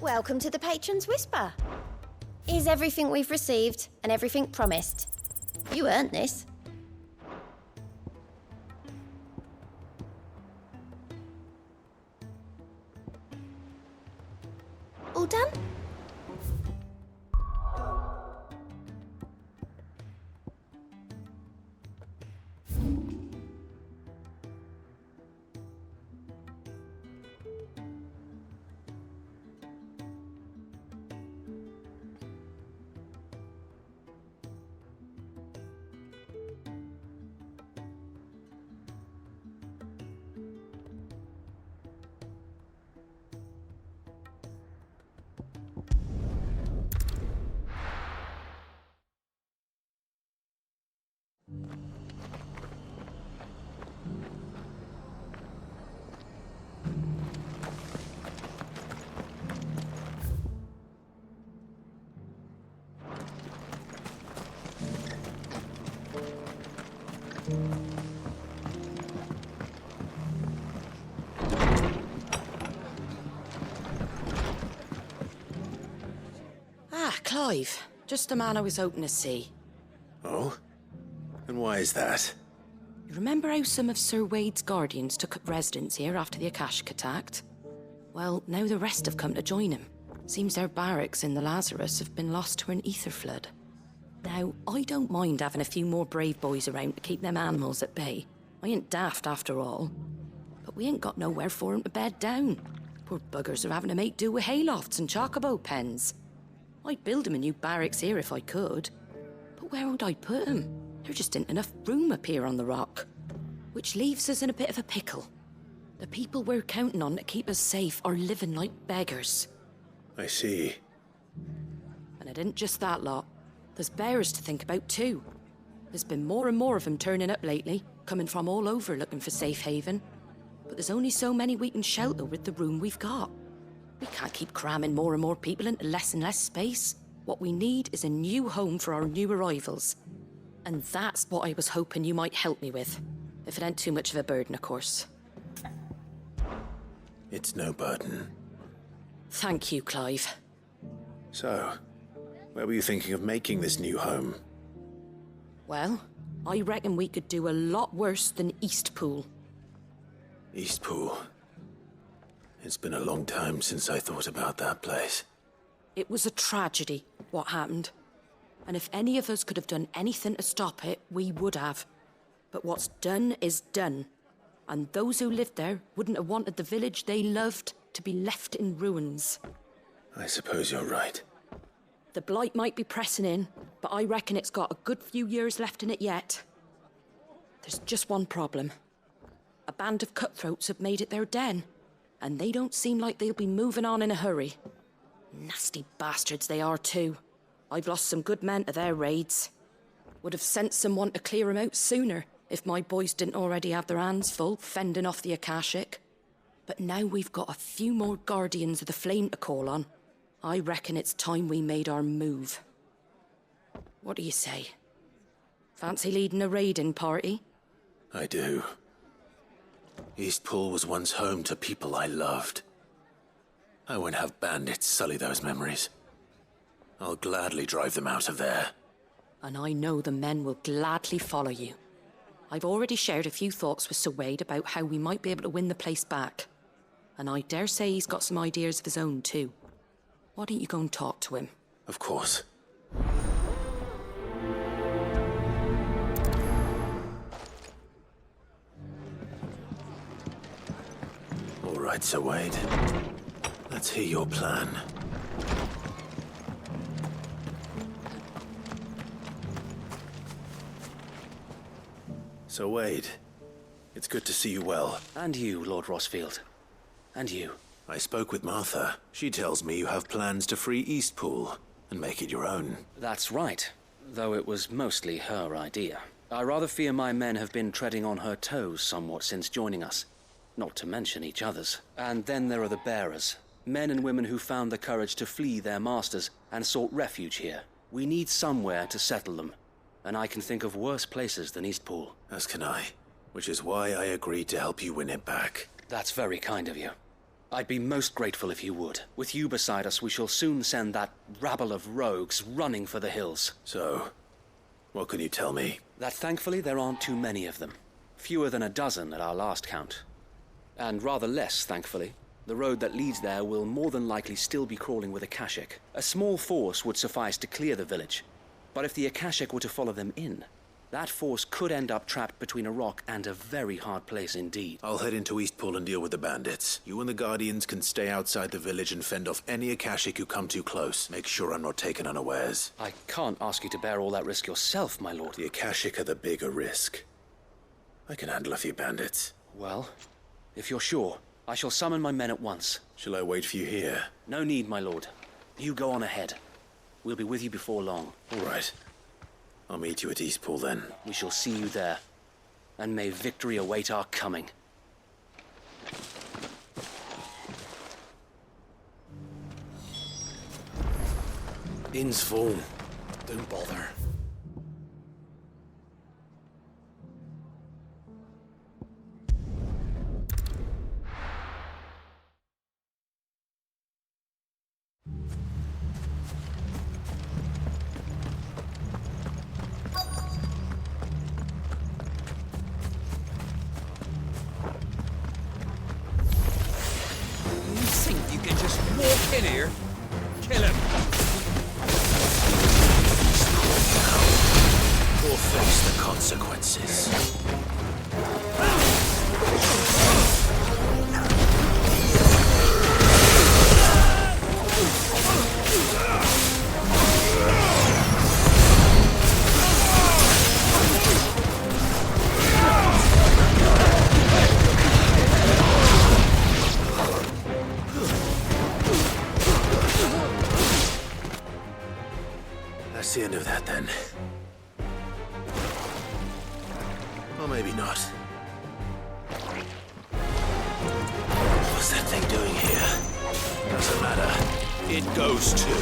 Welcome to the Patron's Whisper. Here's everything we've received and everything promised. You earned this. All done? Clive, just the man I was hoping to see. Oh? And why is that? You remember how some of Sir Wade's guardians took up residence here after the Akashic attacked? Well, now the rest have come to join him. Seems their barracks in the Lazarus have been lost to an ether flood. Now, I don't mind having a few more brave boys around to keep them animals at bay. I ain't daft after all. But we ain't got nowhere for 'em to bed down. Poor buggers are having to make do with haylofts and chocobo pens. I'd build 'em a new barracks here if I could. But where would I put 'em? There just ain't enough room up here on the rock. Which leaves us in a bit of a pickle. The people we're counting on to keep us safe are living like beggars. I see. And it ain't just that lot. There's bears to think about too. There's been more and more of them turning up lately, coming from all over looking for safe haven. But there's only so many we can shelter with the room we've got. We can't keep cramming more and more people into less and less space. What we need is a new home for our new arrivals. And that's what I was hoping you might help me with. If it ain't too much of a burden, of course. It's no burden. Thank you, Clive. So, where were you thinking of making this new home? Well, I reckon we could do a lot worse than Eastpool. Eastpool. It's been a long time since I thought about that place. It was a tragedy, what happened. And if any of us could have done anything to stop it, we would have. But what's done is done. And those who lived there wouldn't have wanted the village they loved to be left in ruins. I suppose you're right. The blight might be pressing in, but I reckon it's got a good few years left in it yet. There's just one problem. A band of cutthroats have made it their den. And they don't seem like they'll be moving on in a hurry. Nasty bastards they are too. I've lost some good men to their raids. Would have sent someone to clear 'em out sooner if my boys didn't already have their hands full fending off the Akashic. But now we've got a few more guardians of the flame to call on. I reckon it's time we made our move. What do you say? Fancy leading a raiding party? I do. Eastpool was once home to people I loved. I won't have bandits sully those memories. I'll gladly drive them out of there. And I know the men will gladly follow you. I've already shared a few thoughts with Sir Wade about how we might be able to win the place back. And I dare say he's got some ideas of his own too. Why don't you go and talk to him? Of course. All right, Sir Wade. Let's hear your plan. Sir Wade, it's good to see you well. And you, Lord Rossfield. And you. I spoke with Martha. She tells me you have plans to free Eastpool and make it your own. That's right, though it was mostly her idea. I rather fear my men have been treading on her toes somewhat since joining us, not to mention each other's. And then there are the bearers, men and women who found the courage to flee their masters and sought refuge here. We need somewhere to settle them, and I can think of worse places than Eastpool. As can I, which is why I agreed to help you win it back. That's very kind of you. I'd be most grateful if you would. With you beside us, we shall soon send that rabble of rogues running for the hills. So, what can you tell me? That thankfully there aren't too many of them. Fewer than a dozen at our last count. And rather less, thankfully. The road that leads there will more than likely still be crawling with Akashic. A small force would suffice to clear the village. But if the Akashic were to follow them in, that force could end up trapped between a rock and a very hard place indeed. I'll head into Eastpool and deal with the bandits. You and the Guardians can stay outside the village and fend off any Akashic who come too close. Make sure I'm not taken unawares. I can't ask you to bear all that risk yourself, my lord. The Akashic are the bigger risk. I can handle a few bandits. Well, if you're sure, I shall summon my men at once. Shall I wait for you here? No need, my lord. You go on ahead. We'll be with you before long. All right. I'll meet you at Eastpool then. We shall see you there. And may victory await our coming. Inn's full. Don't bother. You can just walk in here, kill him. Or face the consequences. That's the end of that, then. Or maybe not. What's that thing doing here? Doesn't matter. It goes too.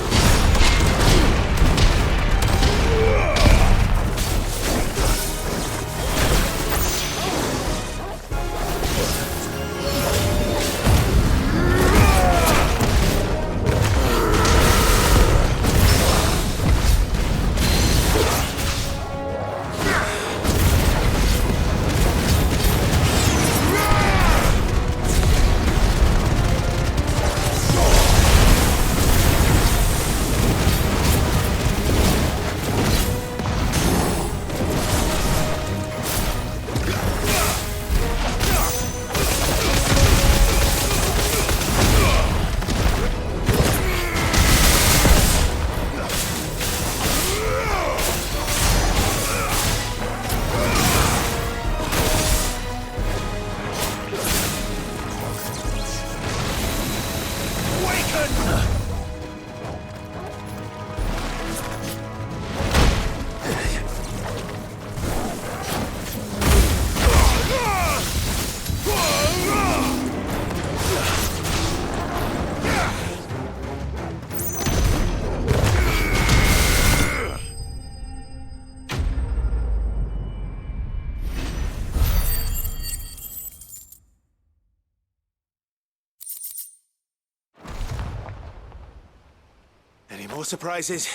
Any more surprises?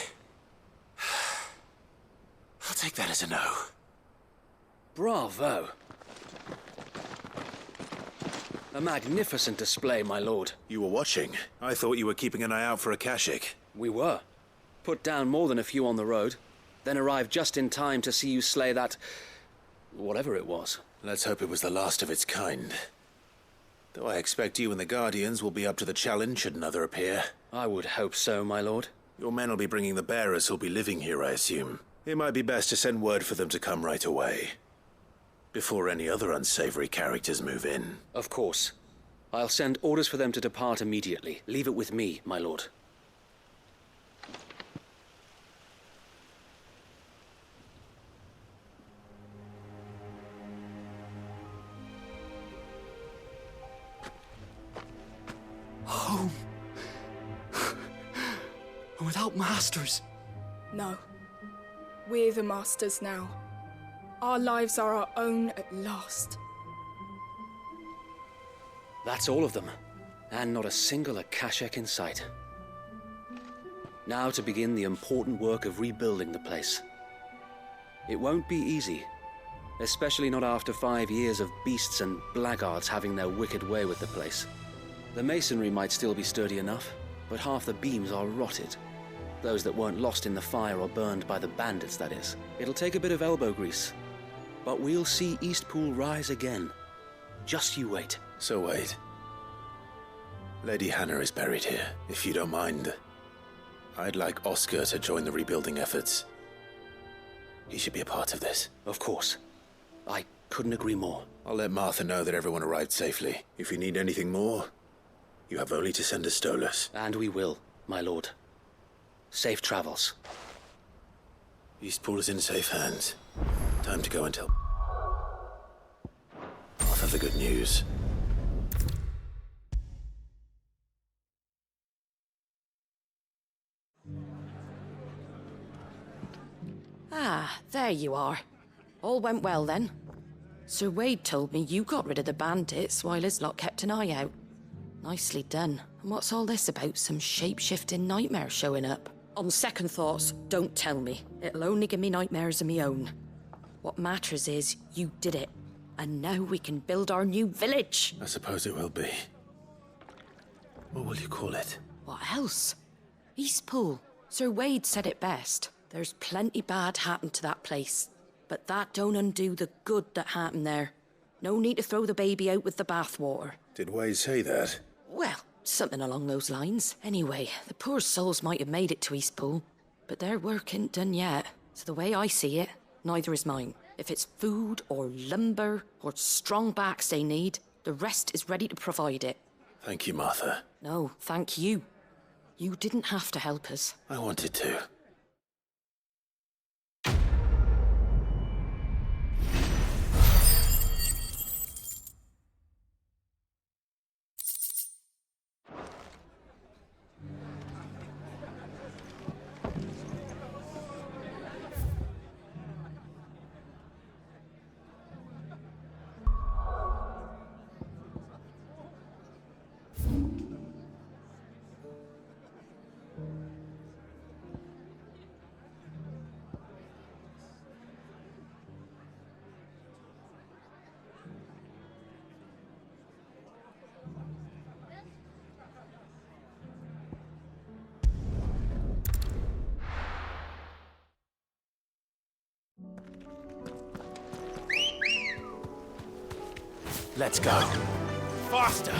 I'll take that as a no. Bravo. A magnificent display, my lord. You were watching. I thought you were keeping an eye out for Akashic. We were. Put down more than a few on the road, then arrived just in time to see you slay that... whatever it was. Let's hope it was the last of its kind. Though I expect you and the Guardians will be up to the challenge should another appear. I would hope so, my lord. Your men will be bringing the bearers who'll be living here, I assume. It might be best to send word for them to come right away. Before any other unsavory characters move in. Of course. I'll send orders for them to depart immediately. Leave it with me, my lord. Home. Without masters. No. We're the masters now. Our lives are our own at last. That's all of them. And not a single Akashak in sight. Now to begin the important work of rebuilding the place. It won't be easy, especially not after 5 years of beasts and blackguards having their wicked way with the place. The masonry might still be sturdy enough, but half the beams are rotted. Those that weren't lost in the fire or burned by the bandits, that is. It'll take a bit of elbow grease, but we'll see Eastpool rise again. Just you wait. So wait. Lady Hannah is buried here. If you don't mind, I'd like Oscar to join the rebuilding efforts. He should be a part of this. Of course. I couldn't agree more. I'll let Martha know that everyone arrived safely. If you need anything more, you have only to send a Stolas. And we will, my lord. Safe travels. Eastpool is in safe hands. Time to go and tell Martha the good news. Ah, there you are. All went well then. Sir Wade told me you got rid of the bandits while his lot kept an eye out. Nicely done. And what's all this about some shape-shifting nightmare showing up? On second thoughts, don't tell me. It'll only give me nightmares of me own. What matters is you did it. And now we can build our new village. I suppose it will be. What will you call it? What else? Eastpool. Sir Wade said it best. There's plenty bad happened to that place. But that don't undo the good that happened there. No need to throw the baby out with the bathwater. Did Wade say that? Well, something along those lines. Anyway, the poor souls might have made it to Eastpool, but their work ain't done yet. So the way I see it, neither is mine. If it's food or lumber or strong backs they need, the rest is ready to provide it. Thank you, Martha. No, thank you. You didn't have to help us. I wanted to. Let's go. Faster!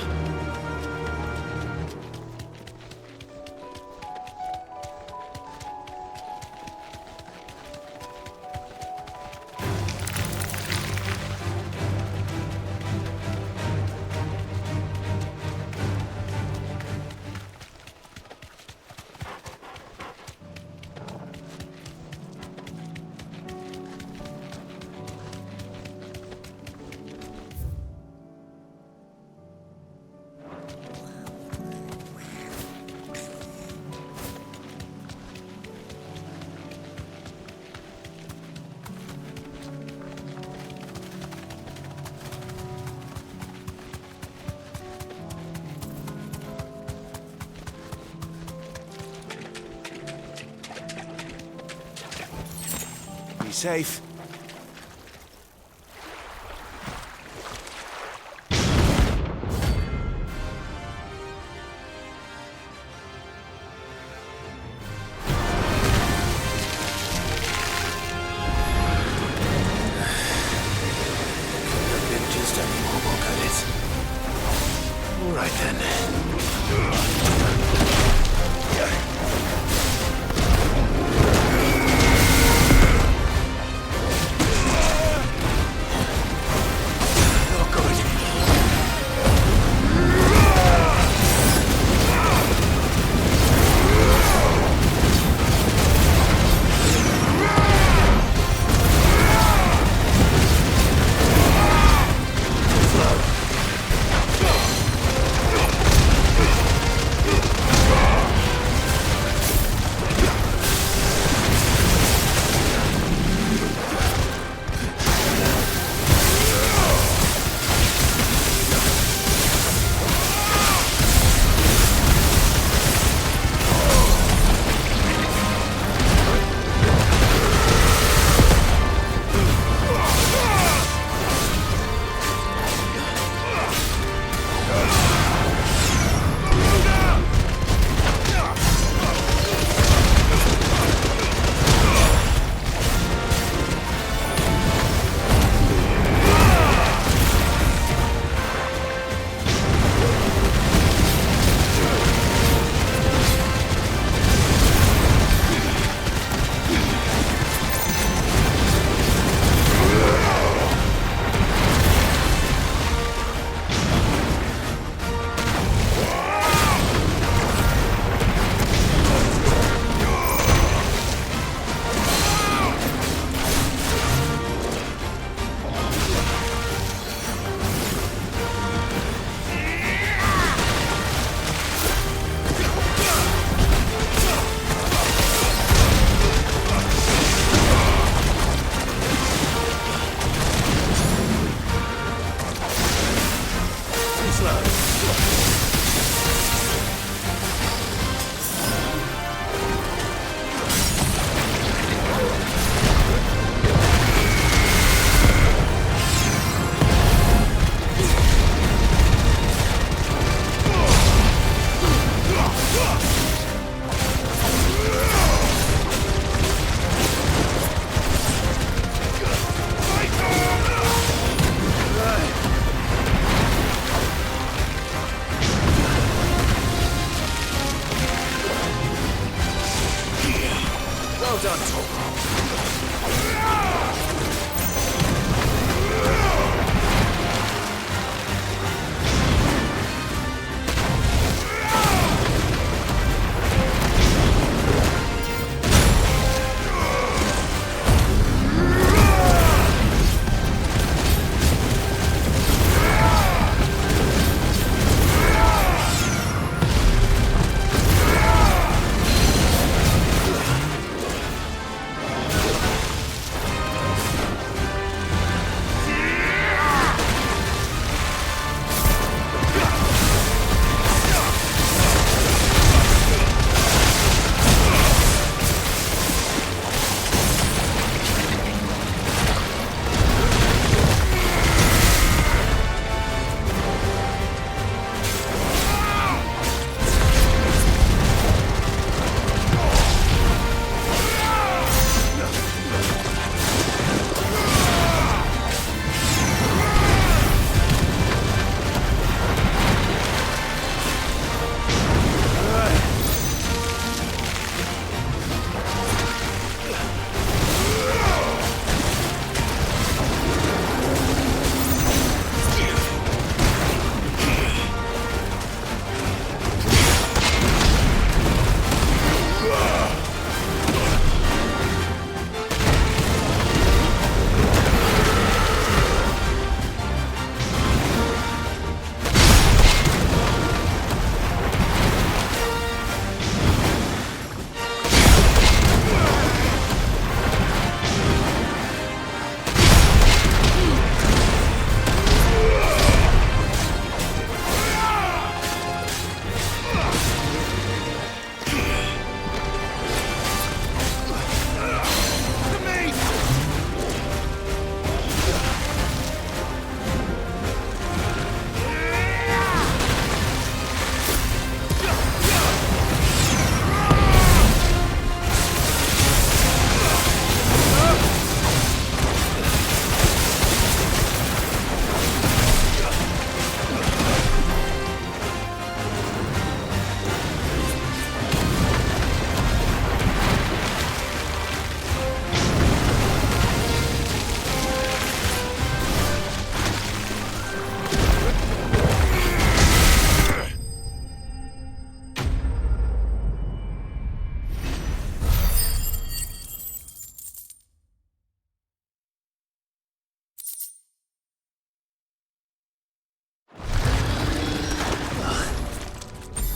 Safe. Just any more, could it? All right then. Well done, Tom.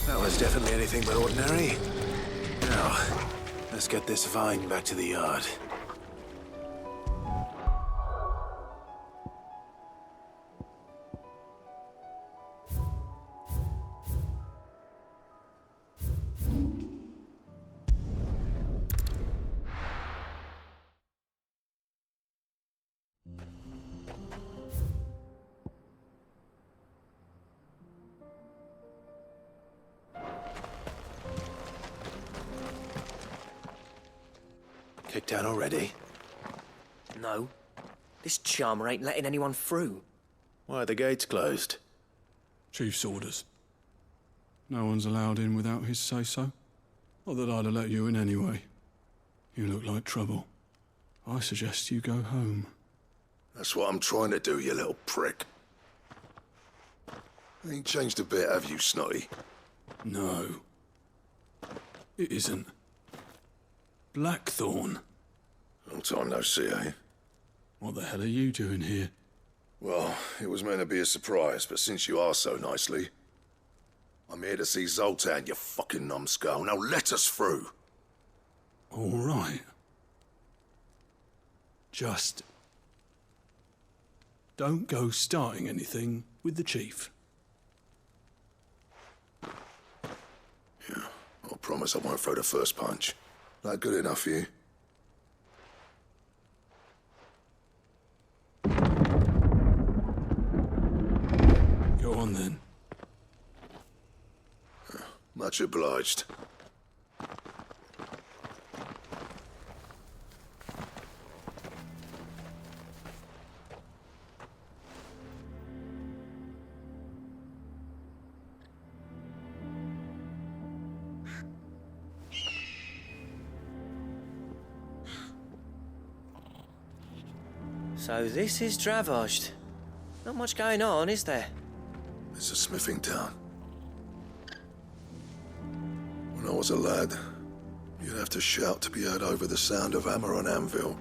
That was definitely anything but ordinary. Now, let's get this vine back to the yard. Kicked out already? No. This charmer ain't letting anyone through. Why are the gates closed? Chief's orders. No one's allowed in without his say-so. Not that I'd have let you in anyway. You look like trouble. I suggest you go home. That's what I'm trying to do, you little prick. Ain't changed a bit, have you, Snotty? No. It isn't. Blackthorn. Long time no see, eh? What the hell are you doing here? Well, it was meant to be a surprise, but since you are so nicely, I'm here to see Zoltan, you fucking numbskull. Now let us through. All right. Just don't go starting anything with the chief. I promise I won't throw the first punch. That good enough for you? Go on then. Much obliged. So this is Dravojd. Not much going on, is there? It's a smithing town. When I was a lad, you'd have to shout to be heard over the sound of hammer on anvil.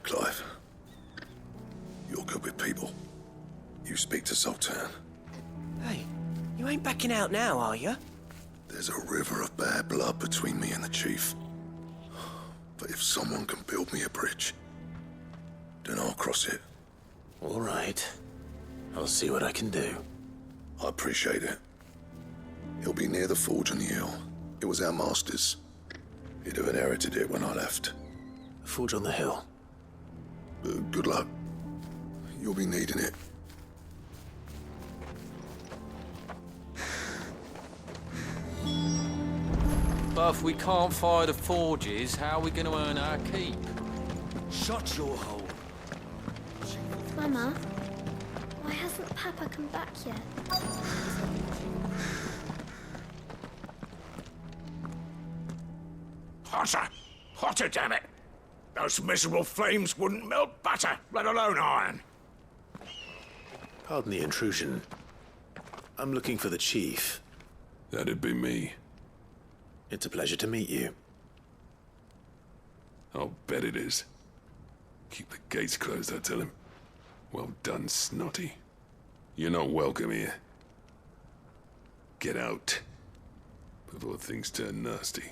Clive, you're good with people. You speak to Zoltan. Hey, you ain't backing out now, are you? There's a river of bad blood between me and the chief. But if someone can build me a bridge, then I'll cross it. All right. I'll see what I can do. I appreciate it. He'll be near the forge on the hill. It was our master's. He'd have inherited it when I left. The forge on the hill. Good luck. You'll be needing it. But if we can't fire the forges, how are we going to earn our keep? Shut your hole. Mama, why hasn't Papa come back yet? Hotter! Hotter, damn it! Those miserable flames wouldn't melt butter, let alone iron. Pardon the intrusion. I'm looking for the chief. That'd be me. It's a pleasure to meet you. I'll bet it is. Keep the gates closed, I tell him. Well done, Snotty. You're not welcome here. Get out. Before things turn nasty.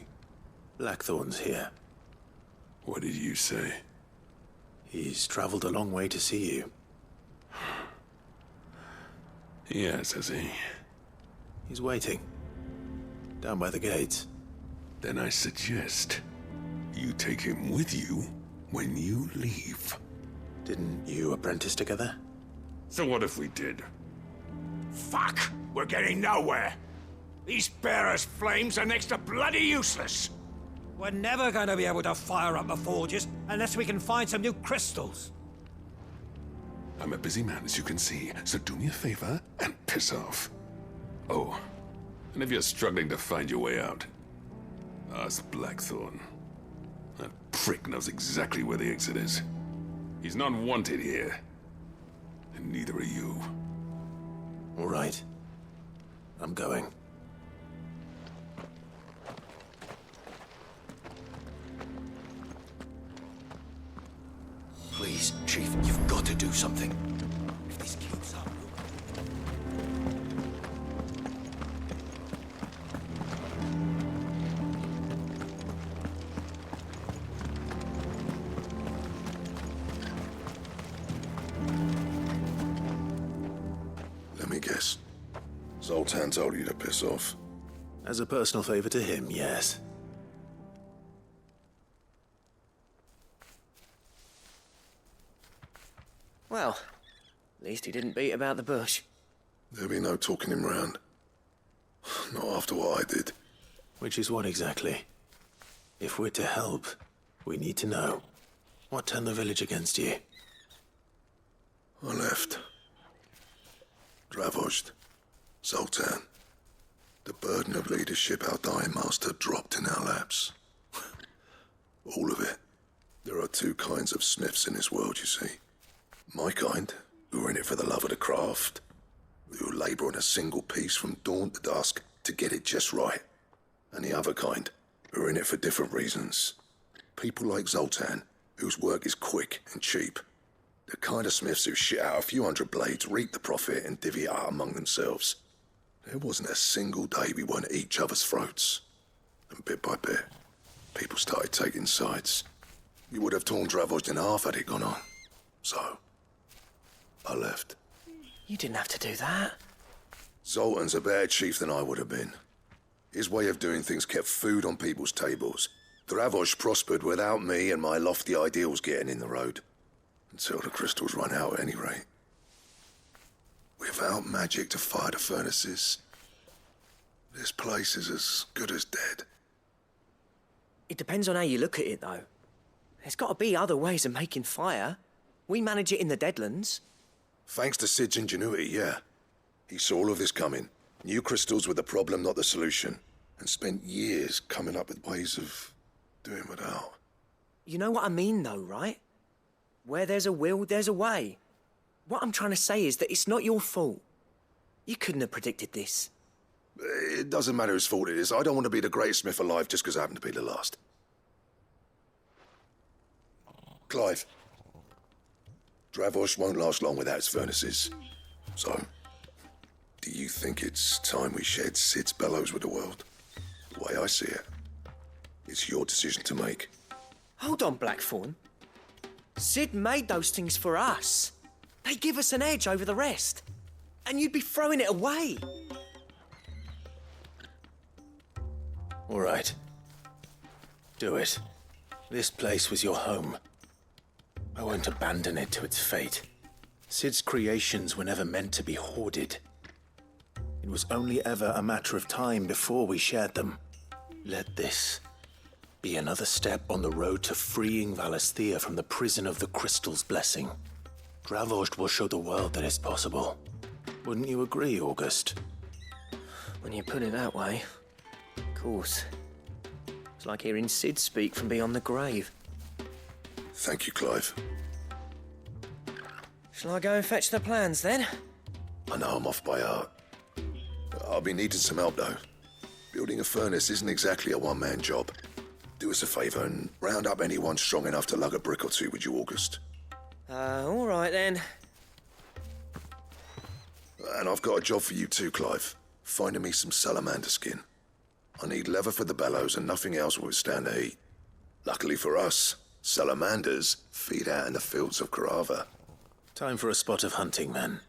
Blackthorn's here. What did you say? He's traveled a long way to see you. Yes, has he? He's waiting. Down by the gates. Then I suggest you take him with you when you leave. Didn't you apprentice together? So what if we did? Fuck! We're getting nowhere. These bearers' flames are next to bloody useless. We're never going to be able to fire up the forges unless we can find some new crystals. I'm a busy man, as you can see, so do me a favor and piss off. Oh, and if you're struggling to find your way out, ask Blackthorn. That prick knows exactly where the exit is. He's not wanted here. And neither are you. All right. I'm going. Please, Chief, you've got to do something. If this keeps up... Let me guess. Zoltan told you to piss off. As a personal favor to him, yes. Well, at least he didn't beat about the bush. There'll be no talking him round. Not after what I did. Which is what exactly? If we're to help, we need to know. What turned the village against you? I left. Dravojd. Zoltan. The burden of leadership our dying master dropped in our laps. All of it. There are two kinds of smiths in this world, you see. My kind, who are in it for the love of the craft, who labour on a single piece from dawn to dusk to get it just right. And the other kind, who are in it for different reasons. People like Zoltan, whose work is quick and cheap. The kind of smiths who shit out a few hundred blades, reap the profit, and divvy it out among themselves. There wasn't a single day we weren't at each other's throats. And bit by bit, people started taking sides. You would have torn Dravojd in half had it gone on. So, I left. You didn't have to do that. Zoltan's a better chief than I would have been. His way of doing things kept food on people's tables. Dravosh prospered without me and my lofty ideals getting in the road. Until the crystals run out at any rate. Without magic to fire the furnaces, this place is as good as dead. It depends on how you look at it, though. There's got to be other ways of making fire. We manage it in the Deadlands. Thanks to Sid's ingenuity, yeah. He saw all of this coming. Knew crystals were the problem, not the solution. And spent years coming up with ways of doing without. You know what I mean, though, right? Where there's a will, there's a way. What I'm trying to say is that it's not your fault. You couldn't have predicted this. It doesn't matter whose fault it is. I don't want to be the greatest smith alive just because I happen to be the last. Clive. Dravosh won't last long without its furnaces. So, do you think it's time we shared Sid's bellows with the world? The way I see it, it's your decision to make. Hold on, Blackthorn. Sid made those things for us. They give us an edge over the rest. And you'd be throwing it away. All right. Do it. This place was your home. I won't abandon it to its fate. Sid's creations were never meant to be hoarded. It was only ever a matter of time before we shared them. Let this be another step on the road to freeing Valisthea from the prison of the Crystal's blessing. Dravosh will show the world that it's possible. Wouldn't you agree, August? When you put it that way, of course. It's like hearing Sid speak from beyond the grave. Thank you, Clive. Shall I go and fetch the plans, then? I know I'm off by heart. I'll be needing some help, though. Building a furnace isn't exactly a one-man job. Do us a favour and round up anyone strong enough to lug a brick or two, would you, August? All right, then. And I've got a job for you too, Clive. Finding me some salamander skin. I need leather for the bellows and nothing else will withstand the heat. Luckily for us, salamanders feed out in the fields of Carava. Time for a spot of hunting, then.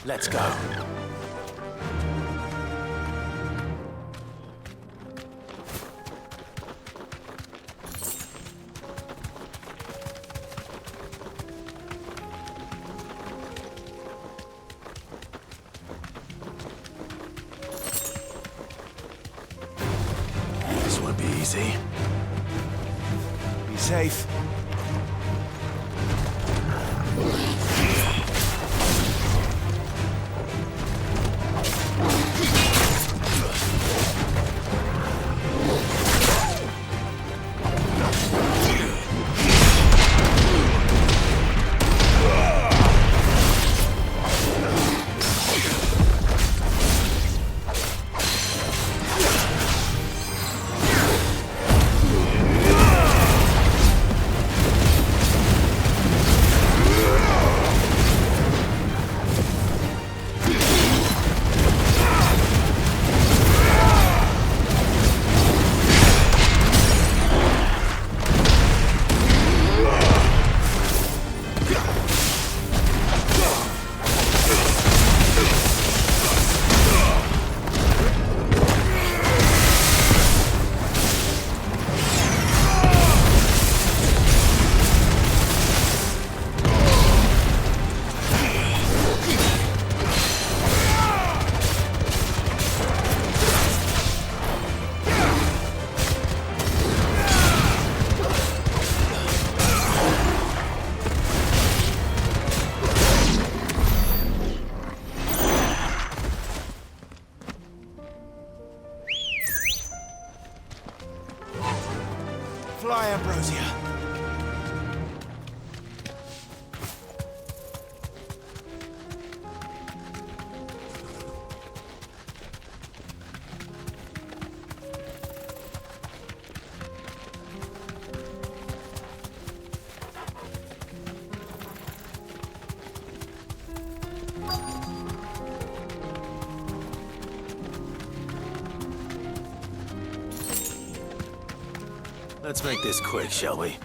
Let's go. This won't be easy. Be safe. fly, Ambrosia. Let's make this quick, shall we?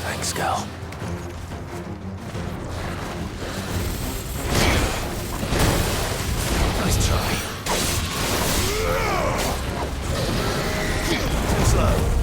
Thanks, Cal. Nice try. Slow.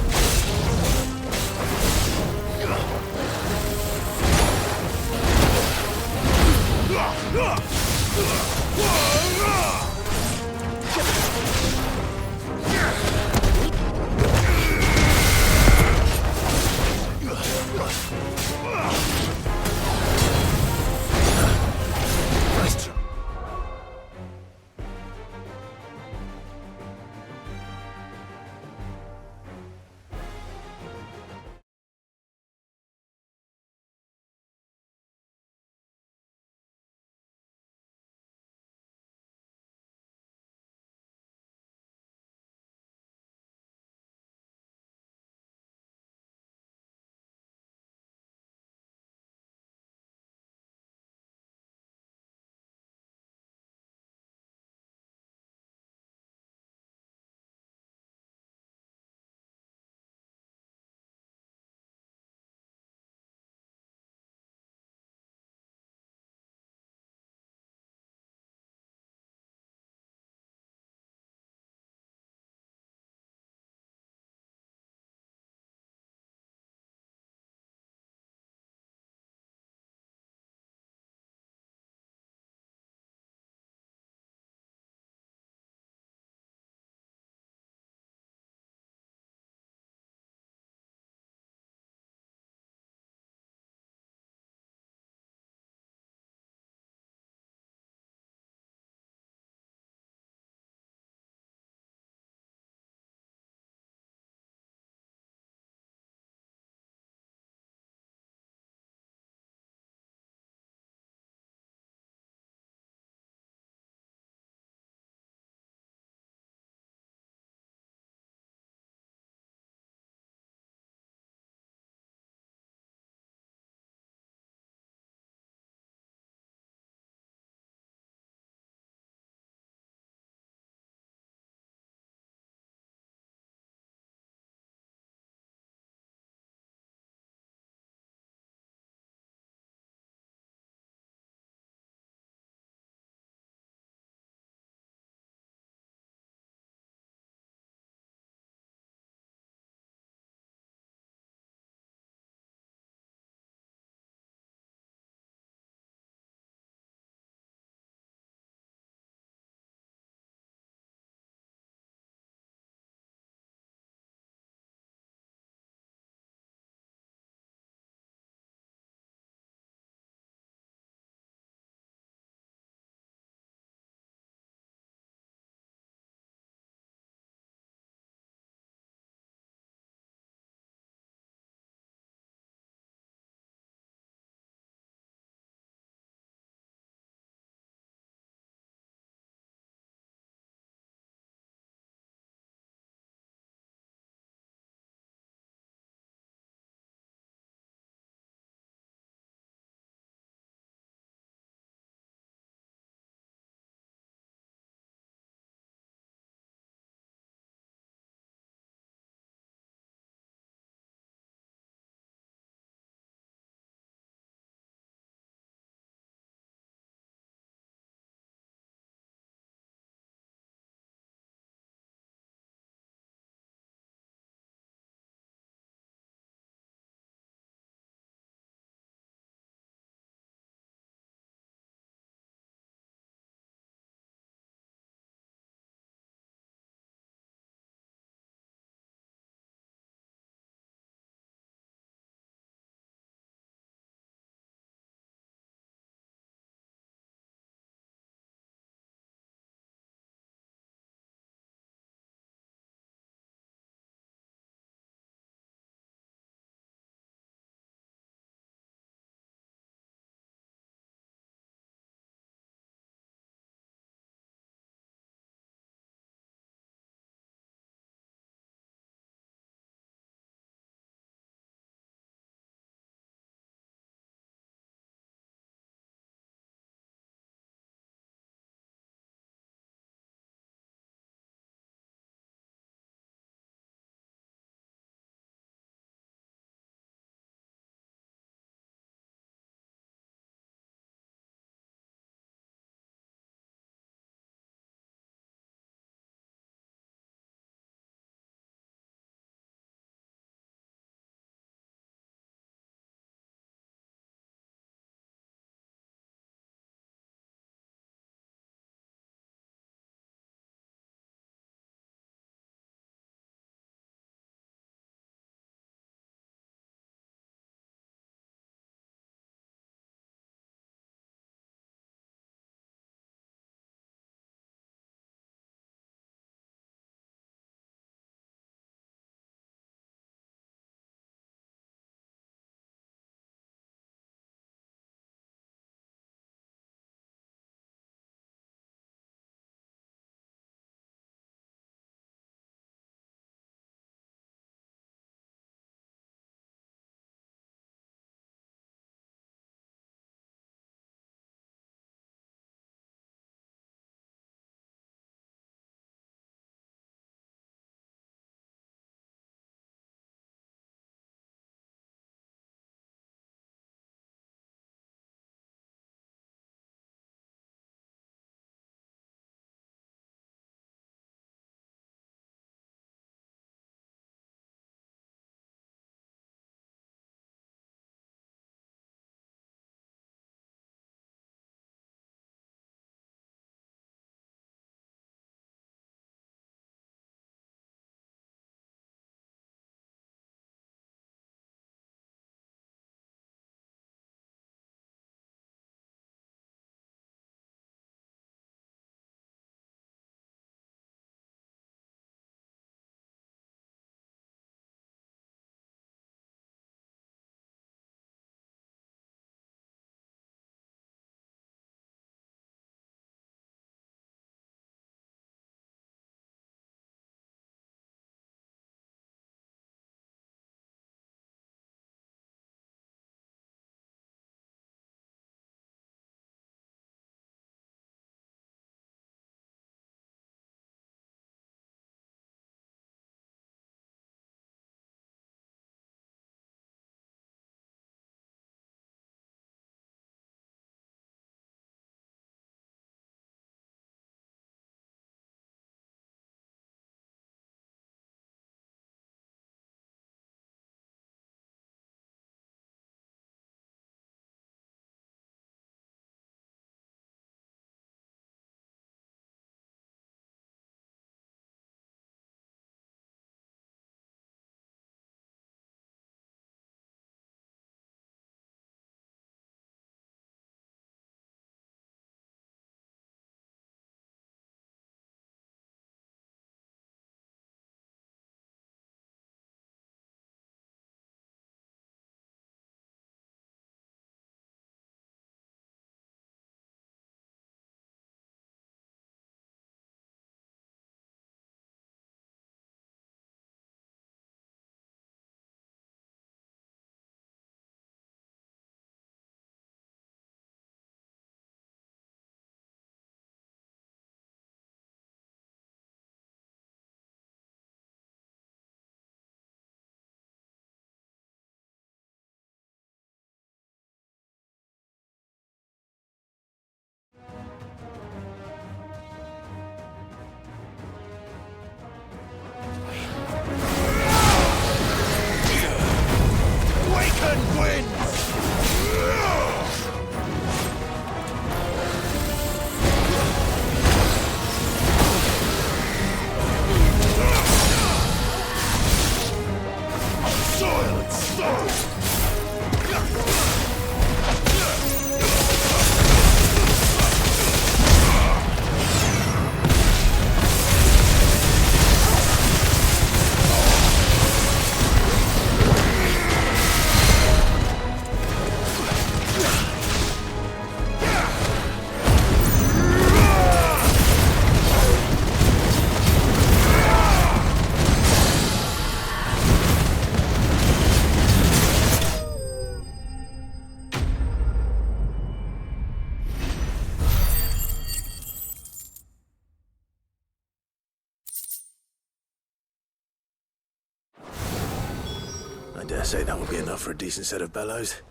I dare say that will be enough for a decent set of bellows.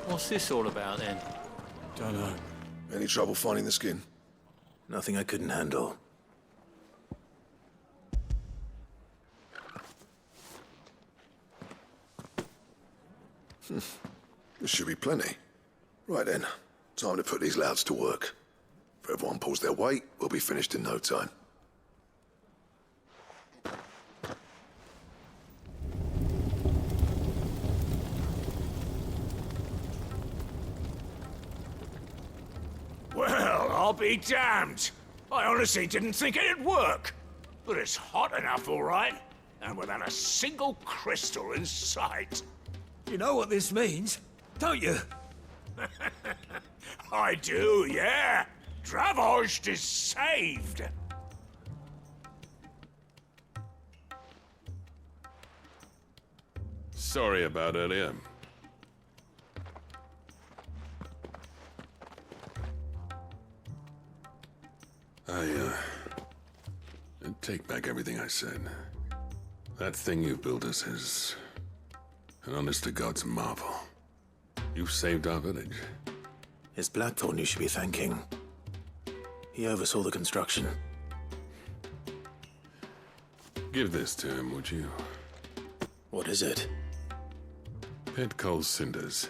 What's this all about then? Don't know. Any trouble finding the skin? Nothing I couldn't handle. There should be plenty. Right then, time to put these louds to work. If everyone pulls their weight, we'll be finished in no time. Well, I'll be damned. I honestly didn't think it'd work. But it's hot enough, all right. And without a single crystal in sight. You know what this means, don't you? I do, yeah. Dravost is saved. Sorry about earlier. I take back everything I said. That thing you built us is an honest-to-God's marvel. You saved our village. It's Blackthorn you should be thanking. He oversaw the construction. Give this to him, would you? What is it? Pit Coal's cinders.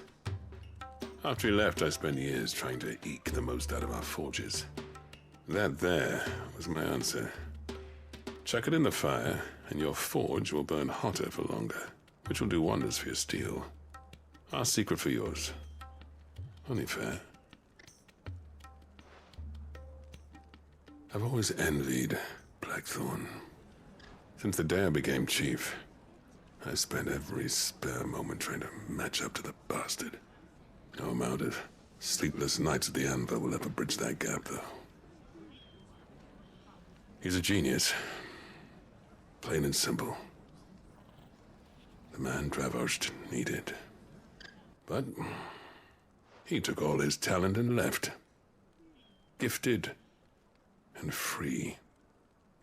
After he left, I spent years trying to eke the most out of our forges. That there was my answer. Chuck it in the fire, and your forge will burn hotter for longer, which will do wonders for your steel. Our secret for yours. Only fair. I've always envied Blackthorn. Since the day I became chief, I spent every spare moment trying to match up to the bastard. No amount of sleepless nights at the anvil will ever bridge that gap, though. He's a genius. Plain and simple. The man Dravost needed. But he took all his talent and left. Gifted and free.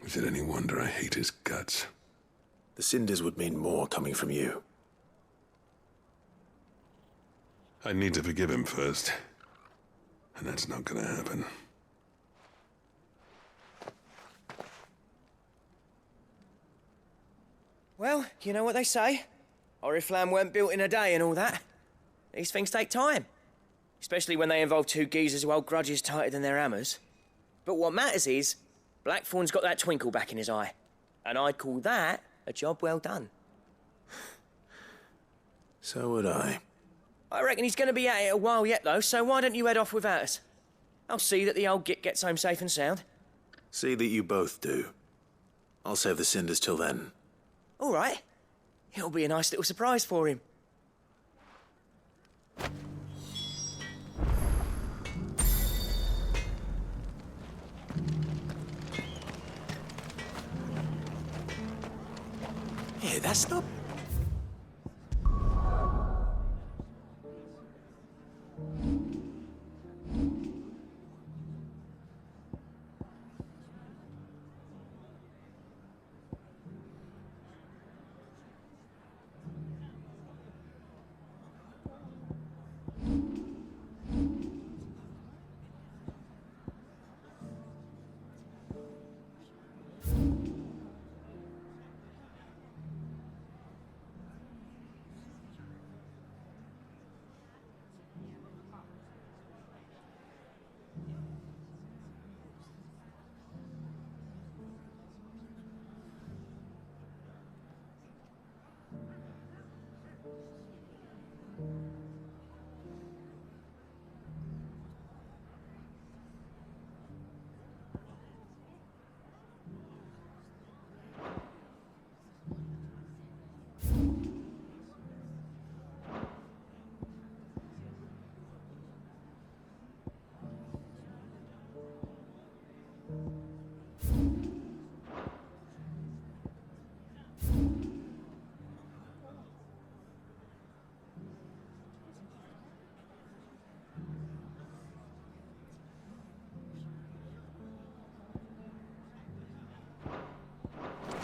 Is it any wonder I hate his guts? The cinders would mean more coming from you. I need to forgive him first. And that's not gonna happen. Well, you know what they say. Oriflamme weren't built in a day and all that. These things take time. Especially when they involve two geezers who hold grudges tighter than their hammers. But what matters is, Blackthorn's got that twinkle back in his eye. And I'd call that a job well done. So would I. I reckon he's going to be at it a while yet, though, so why don't you head off without us? I'll see that the old git gets home safe and sound. See that you both do. I'll save the cinders till then. All right. It'll be a nice little surprise for him. Yeah, that's not...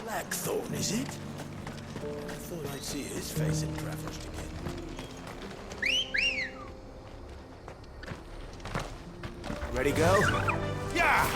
Blackthorn, is it? I thought I'd see his face in Trafford again. Ready, go? Yeah!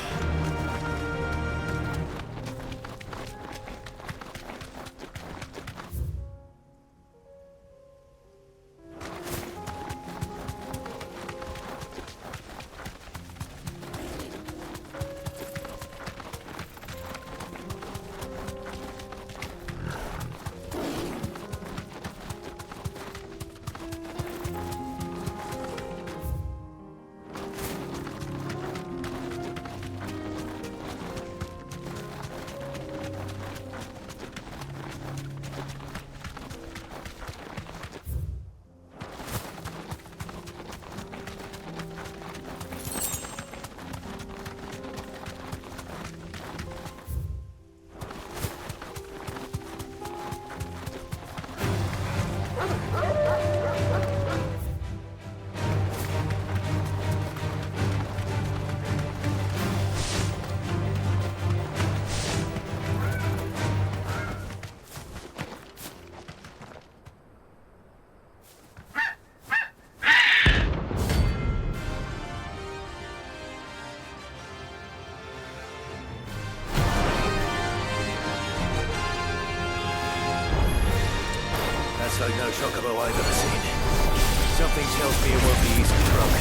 That's like no chocobo I've ever seen. Something tells me it won't be easy to run.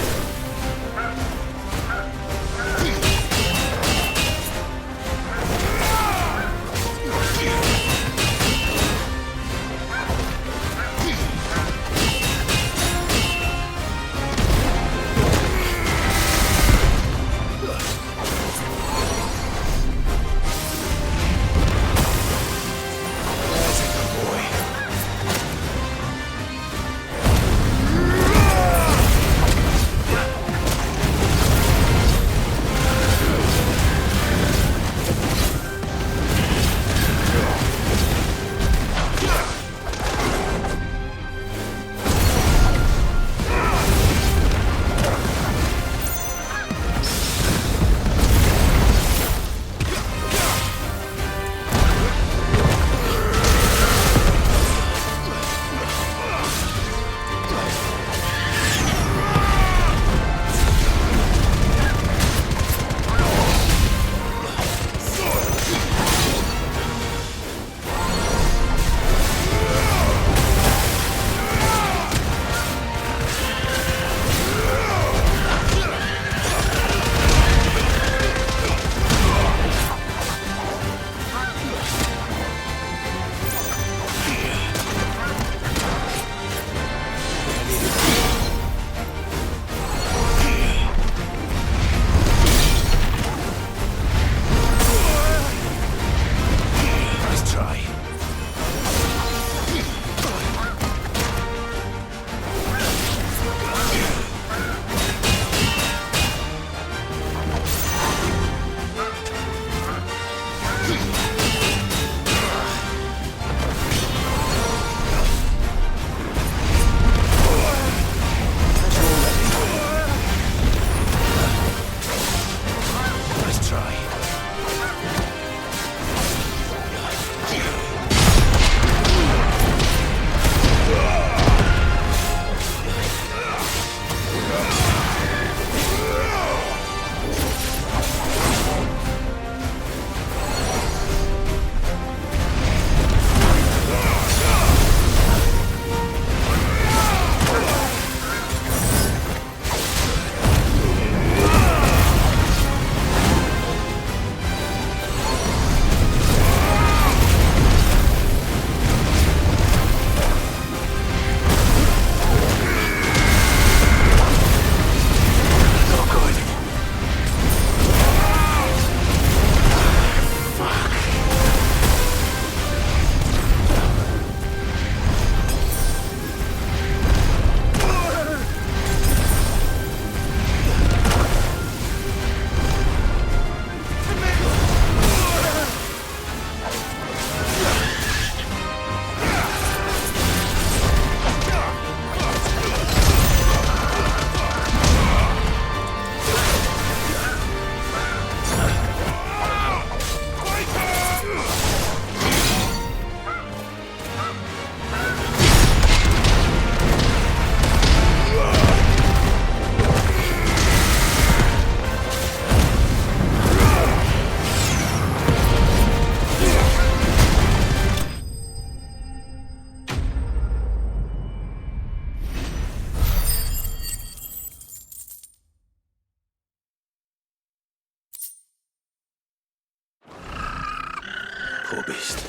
Poor beast.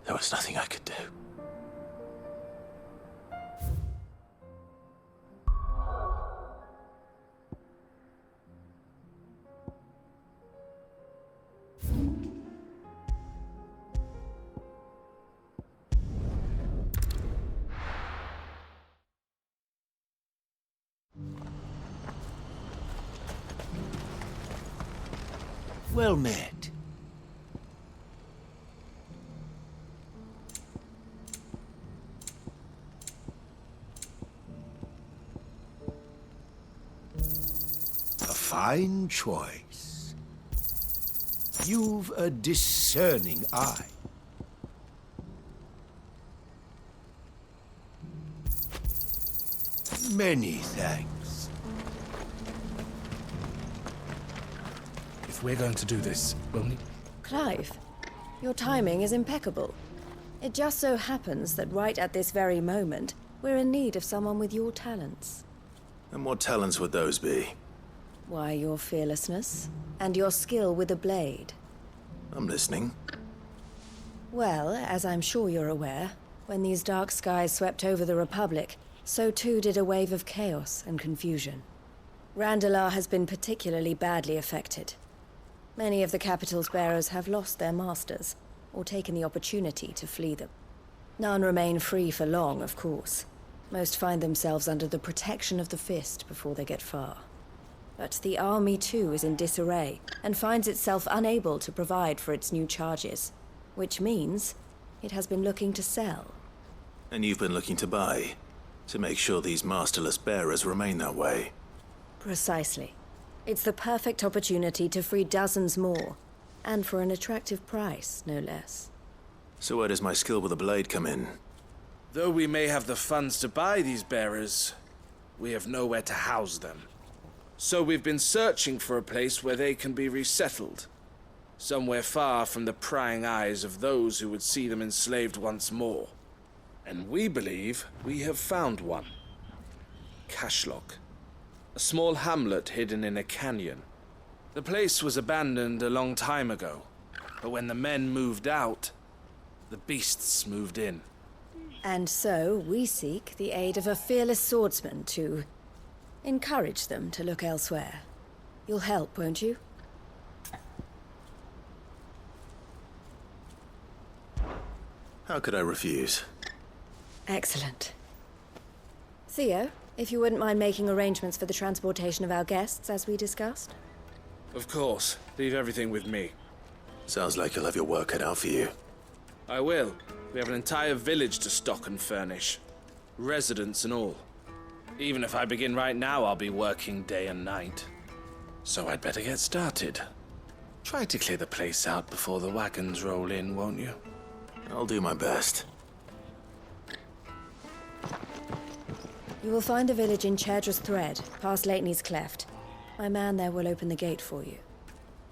There was nothing I could do. Well met. A fine choice. You've a discerning eye. Many thanks. If we're going to do this, we'll need... Clive, your timing is impeccable. It just so happens that right at this very moment, we're in need of someone with your talents. And what talents would those be? Why, your fearlessness, and your skill with a blade. I'm listening. Well, as I'm sure you're aware, when these dark skies swept over the Republic, so too did a wave of chaos and confusion. Randalar has been particularly badly affected. Many of the capital's bearers have lost their masters, or taken the opportunity to flee them. None remain free for long, of course. Most find themselves under the protection of the Fist before they get far. But the army too is in disarray, and finds itself unable to provide for its new charges. Which means it has been looking to sell. And you've been looking to buy, to make sure these masterless bearers remain that way. Precisely. It's the perfect opportunity to free dozens more, and for an attractive price, no less. So where does my skill with a blade come in? Though we may have the funds to buy these bearers, we have nowhere to house them. So we've been searching for a place where they can be resettled. Somewhere far from the prying eyes of those who would see them enslaved once more. And we believe we have found one. Cashlock. A small hamlet hidden in a canyon. The place was abandoned a long time ago, but when the men moved out, the beasts moved in. And so we seek the aid of a fearless swordsman to encourage them to look elsewhere. You'll help, won't you? How could I refuse? Excellent. Theo, if you wouldn't mind making arrangements for the transportation of our guests, as we discussed. Of course. Leave everything with me. Sounds like you'll have your work cut out for you. I will. We have an entire village to stock and furnish. Residents and all. Even if I begin right now, I'll be working day and night. So I'd better get started. Try to clear the place out before the wagons roll in, won't you? I'll do my best. You will find a village in Chaidra's Thread, past Leitney's Cleft. My man there will open the gate for you.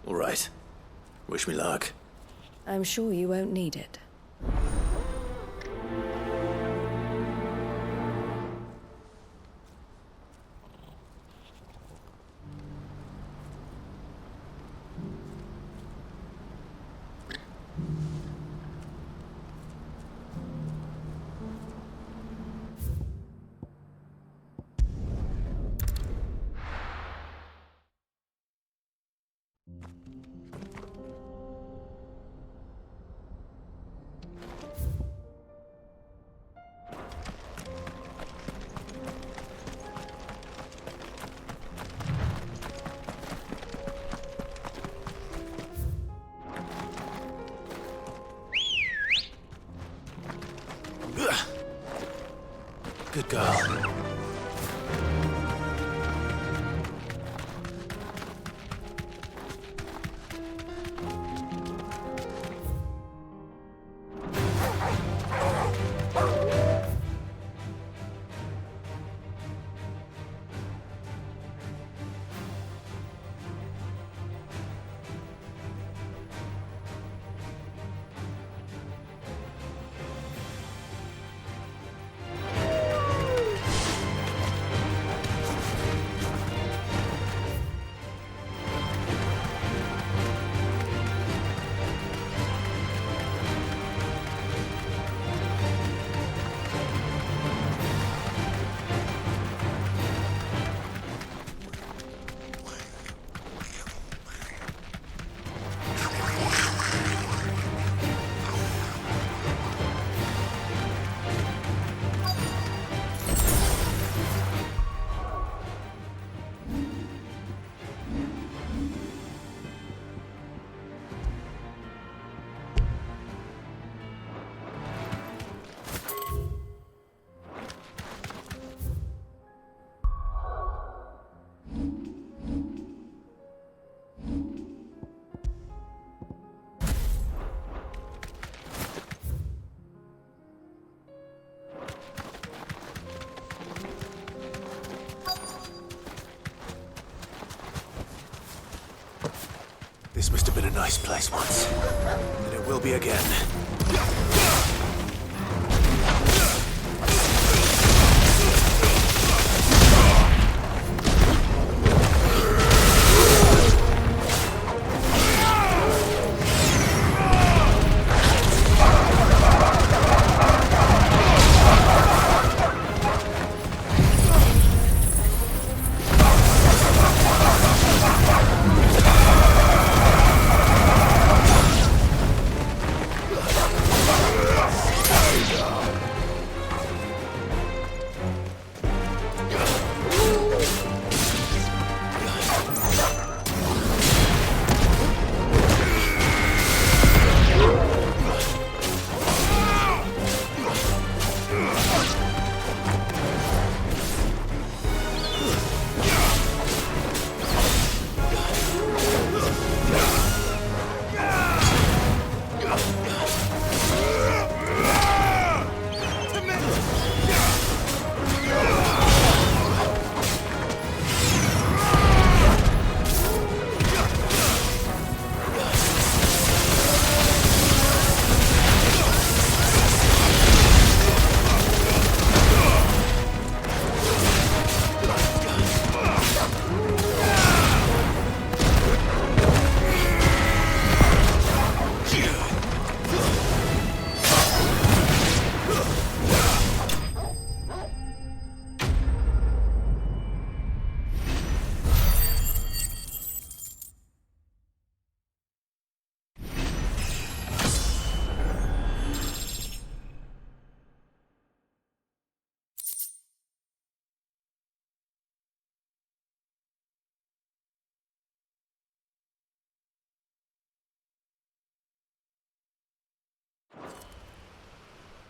All right. Wish me luck. I'm sure you won't need it. Good girl. This must have been a nice place once, and it will be again.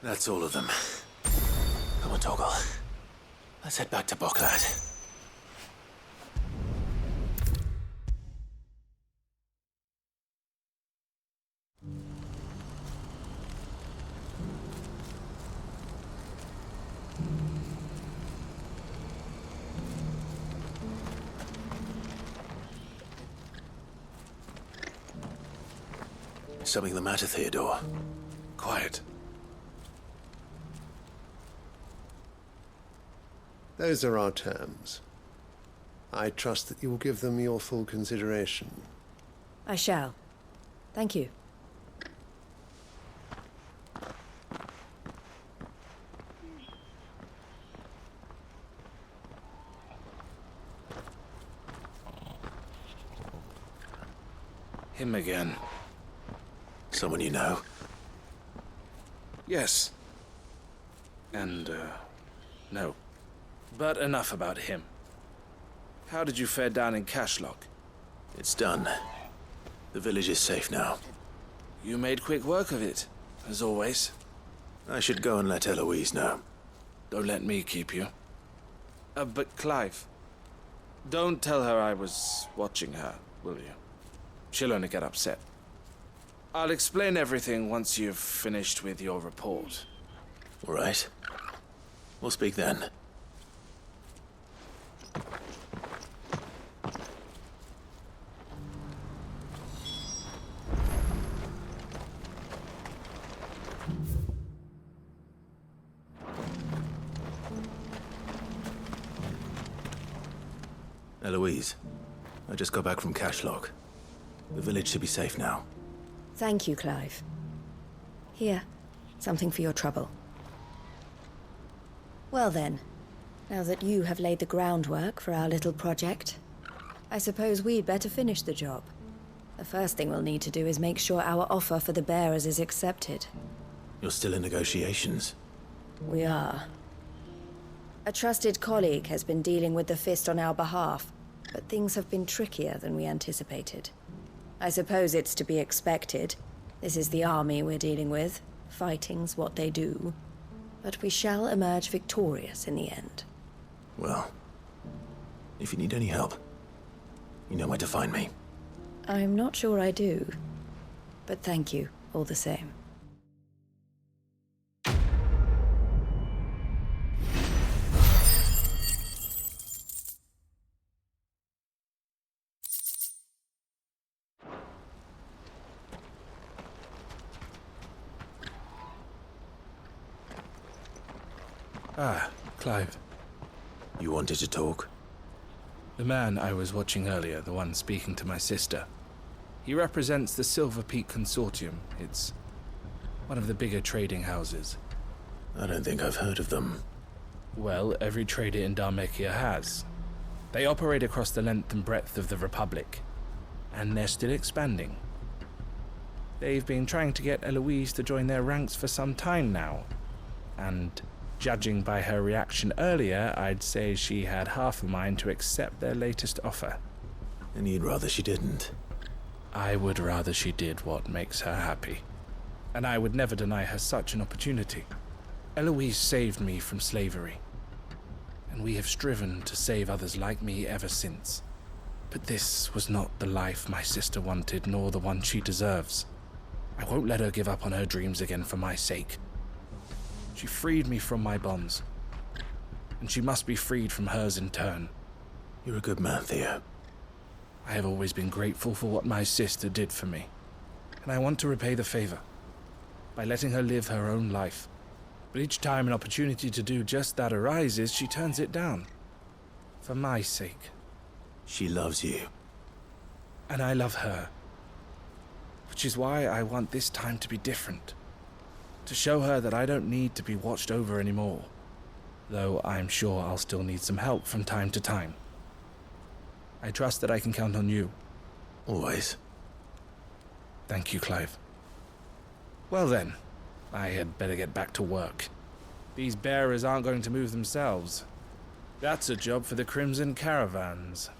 That's all of them. Come on, Torgal. Let's head back to Boklad. Something the matter, Theodore? Quiet. Those are our terms. I trust that you will give them your full consideration. I shall. Thank you. Him again. Someone you know? Yes. And, no. But enough about him. How did you fare down in Cashlock? It's done. The village is safe now. You made quick work of it, as always. I should go and let Eloise know. Don't let me keep you. But Clive, don't tell her I was watching her, will you? She'll only get upset. I'll explain everything once you've finished with your report. All right. We'll speak then. Eloise, I just got back from Cashlock. The village should be safe now. Thank you, Clive. Here, something for your trouble. Well then, now that you have laid the groundwork for our little project, I suppose we'd better finish the job. The first thing we'll need to do is make sure our offer for the bearers is accepted. You're still in negotiations? We are. A trusted colleague has been dealing with the Fist on our behalf, but things have been trickier than we anticipated. I suppose it's to be expected. This is the army we're dealing with. Fighting's what they do. But we shall emerge victorious in the end. Well, if you need any help, you know where to find me. I'm not sure I do, but thank you all the same. Ah, Clive. You wanted to talk? The man I was watching earlier, the one speaking to my sister. He represents the Silver Peak Consortium. It's one of the bigger trading houses. I don't think I've heard of them. Well, every trader in Dharmekia has. They operate across the length and breadth of the Republic, and they're still expanding. They've been trying to get Eloise to join their ranks for some time now, and judging by her reaction earlier, I'd say she had half a mind to accept their latest offer. And you'd rather she didn't? I would rather she did what makes her happy, and I would never deny her such an opportunity. Eloise saved me from slavery, and we have striven to save others like me ever since. But this was not the life my sister wanted, nor the one she deserves. I won't let her give up on her dreams again for my sake. She freed me from my bonds, and she must be freed from hers in turn. You're a good man, Theo. I have always been grateful for what my sister did for me, and I want to repay the favor by letting her live her own life. But each time an opportunity to do just that arises, she turns it down. For my sake. She loves you. And I love her. Which is why I want this time to be different. To show her that I don't need to be watched over anymore. Though I'm sure I'll still need some help from time to time. I trust that I can count on you. Always. Thank you, Clive. Well then, I had better get back to work. These bearers aren't going to move themselves. That's a job for the Crimson Caravans.